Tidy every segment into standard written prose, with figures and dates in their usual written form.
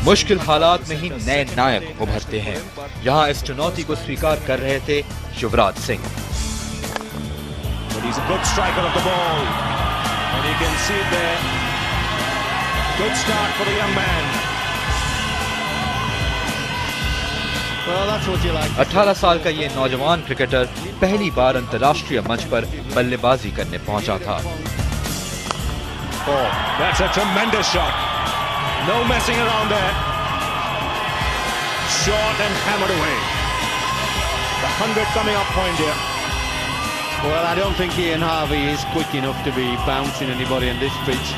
मुश्किल हालात में ही नए नायक उभरते हैं। यहाँ इस चुनौती को स्वीकार कर रहे थे युवराज सिंह। Well, 18 साल का ये नौजवान क्रिकेटर पहली बार अंतर्राष्ट्रीय मंच पर बल्लेबाजी करने पहुंचा था। Oh, that's a tremendous shot. No messing around there. Short and hammered away. The 100 coming up point here. Well, I don't think Ian Harvey is quick enough to be bouncing anybody on this pitch.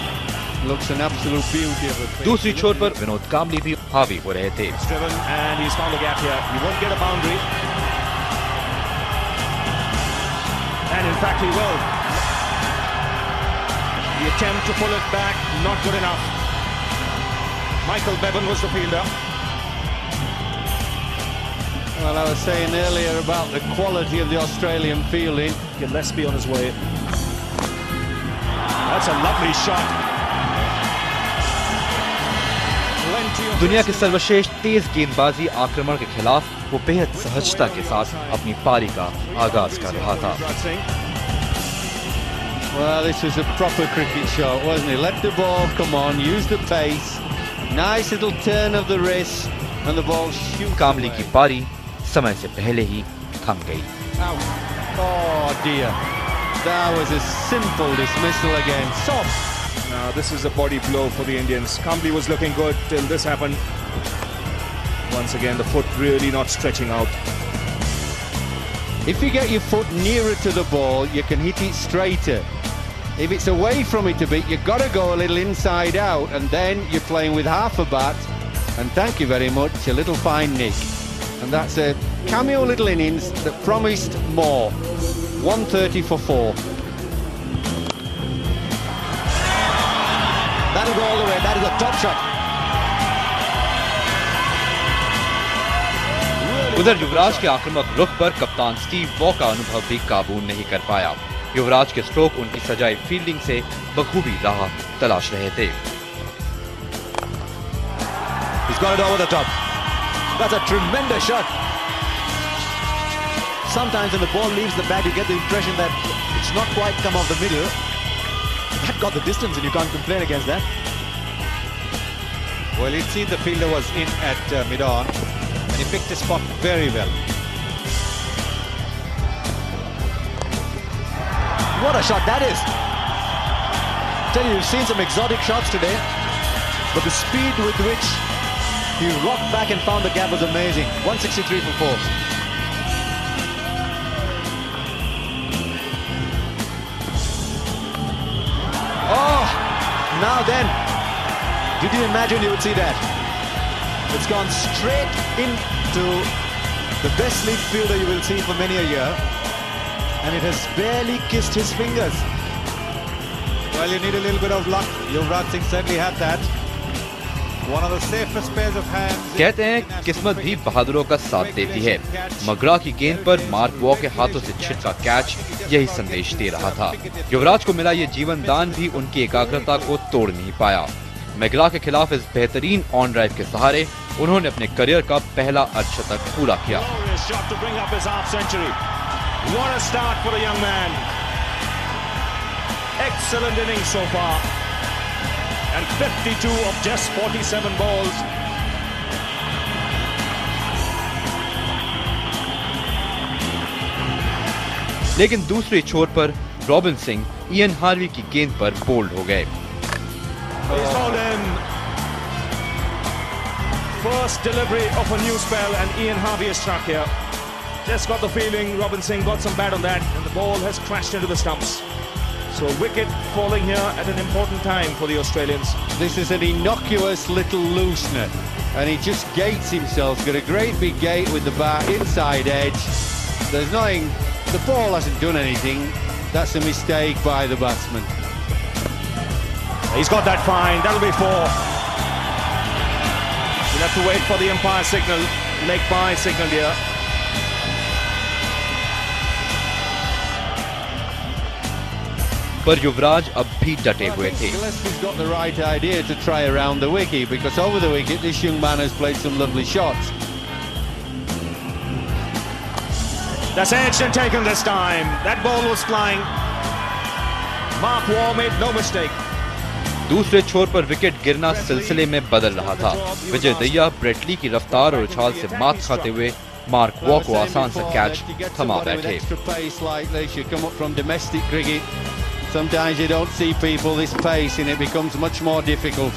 Looks an absolute beauty of a pitch. दूसरी छोर पर विनोद कामली भी हावी हो रहे थे। It's driven and he's found a gap here. He won't get a boundary. And in fact he will. The attempt to pull it back, not good enough. Michael Bevan was the fielder. Well, I was saying earlier about the quality of the Australian fielding. Gillespie on his way. That's a lovely shot. दुनिया की सर्वश्रेष्ठ तेज गेंदबाजी आक्रमण के खिलाफ वो बेहद सहजता के साथ अपनी पारी का आगाज कर रहा था। Well, this was a proper cricket shot, wasn't it? Let the ball come on, use the pace, nice little turn of the wrist, and the ball shoots. कामली की पारी समय से पहले ही थम गई। Oh dear, that was a simple dismissal again. Soft. Now this is a body blow for the Indians. Kamli was looking good till this happened. Once again, the foot really not stretching out. If you get your foot nearer to the ball, you can hit it straighter. If it's away from it a bit, you've got to go a little inside out, and then you're playing with half a bat. And thank you very much, a little fine nick. And that's a cameo little innings that promised more. 130 for 4. That'll go all the way. That is a top shot. उधर युवराज के आक्रामक रुख पर कप्तान Steve Waugh का अनुभव भी काबू नहीं कर पाया। युवराज के स्ट्रोक उनकी सजाई फील्डिंग से बखूबी राह तलाश रहे थे। He's got it over the top. That's a tremendous shot. Sometimes when the ball leaves the bat, you get the impression that it's not quite come off the middle. That got the distance and you can't complain against that. Well, he'd seen the fielder was in at mid-on and he picked his spot very well. What a shot that is! Tell you, you've seen some exotic shots today, but the speed with which he rocked back and found the gap was amazing. 163 for 4. Oh, now then, did you imagine you would see that? It's gone straight into the best league fielder you will see for many a year, and it has barely kissed his fingers. Well, you need a little bit of luck. Yuvraj Singh certainly had that. One of the safest pairs of hands. कहते हैं किस्मत भी बहादुरों का साथ देती है। मगरा की गेंद पर मार्क वॉ के हाथों से छिटका कैच यही संदेश दे रहा था। युवराज को मिला ये जीवन दान भी उनकी एकाग्रता को तोड़ नहीं पाया। मगरा के खिलाफ इस बेहतरीन ऑन ड्राइव के सहारे उन्होंने अपने करियर का पहला अर्धशतक पूरा किया। Excellent innings so far, and 52 of just 47 balls. लेकिन दूसरी छोर पर रॉबिन सिंह इयन हार्वी की गेंद पर बोल्ड हो गए। He's bowled in. First delivery of a new spell, and Ian Harvey is struck here. Just got the feeling Robin Singh got some bat on that, and the ball has crashed into the stumps. So a wicket falling here at an important time for the Australians. This is an innocuous little loosener, and he just gates himself. Got a great big gate with the bat, inside edge. There's nothing, the ball hasn't done anything. That's a mistake by the batsman. He's got that fine, that'll be 4. We'll have to wait for the umpire signal, leg bye signal here. पर युवराज अब भी डटे हुए थे। Gillespie's got the right idea to try around the wicket, because over the wicket this young man has played some lovely shots. That's edged and taken this time. That ball was flying. Mark Waugh made no mistake. दूसरे छोर पर wicket गिरना सिलसिले में बदल रहा था। Vijay Dahiya Brett Lee की रफ्तार और उछाल से मात खाते हुए मार्क वॉ को आसान सा कैच थमा बैठे। Sometimes you don't see people this pace and it becomes much more difficult.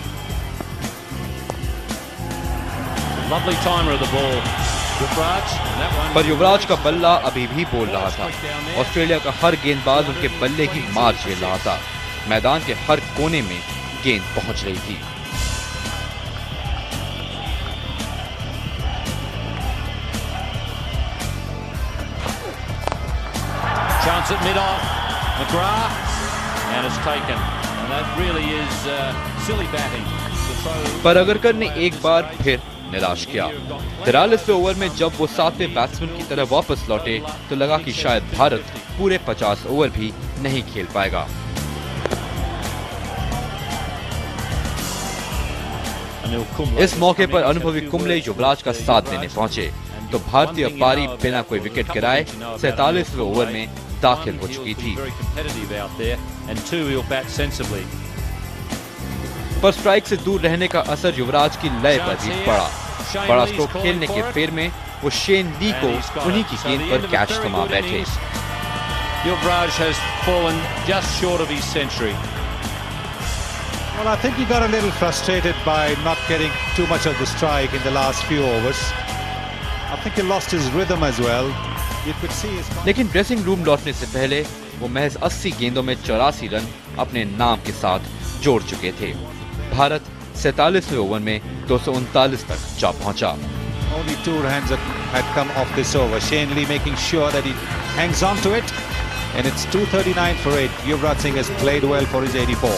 Lovely timer of the ball. पर युवराज का बल्ला अभी भी बोल रहा था। ऑस्ट्रेलिया का हर गेंदबाज उनके बल्ले की मार झेल रहा था। मैदान के हर कोने में गेंद पहुंच रही थी। Chance at mid-off. McGrath. And it's taken. And that really is silly batting. पर अगरकर ने एक बार फिर निराश किया। 43वें ओवर में जब वो 7वें बैट्समैन की तरह वापस लौटे तो लगा कि शायद भारत पूरे 50 ओवर भी नहीं खेल पाएगा। इस मौके पर अनुभवी कुंबले युवराज का साथ देने पहुंचे तो भारतीय पारी बिना कोई विकेट गिराए 47वें ओवर में दाखिल हो चुकी थी। पर स्ट्राइक से दूर रहने का असर युवराज की लय पर भी पड़ा। बड़ा स्ट्रोक खेलने के फेर में वो शेन ली को उन्हीं की गेंद पर कैच थमा बैठे। Yuvraj has fallen just short of his century. Well, I think he got a little frustrated by not getting too much of the strike in the last few overs. I think he lost his rhythm as well. You could see his... लेकिन dressing room लौटने से पहले वो महज 80 गेंदों में 84 run अपने नाम के साथ जोड़ चुके थे। भारत 47वें ओवर में 239 तक जा पहुंचा। Only 2 runs had come off this over. Shane Lee making sure that he hangs on to it, and it's 239 for 8. Yuvraj Singh has played well for his 84.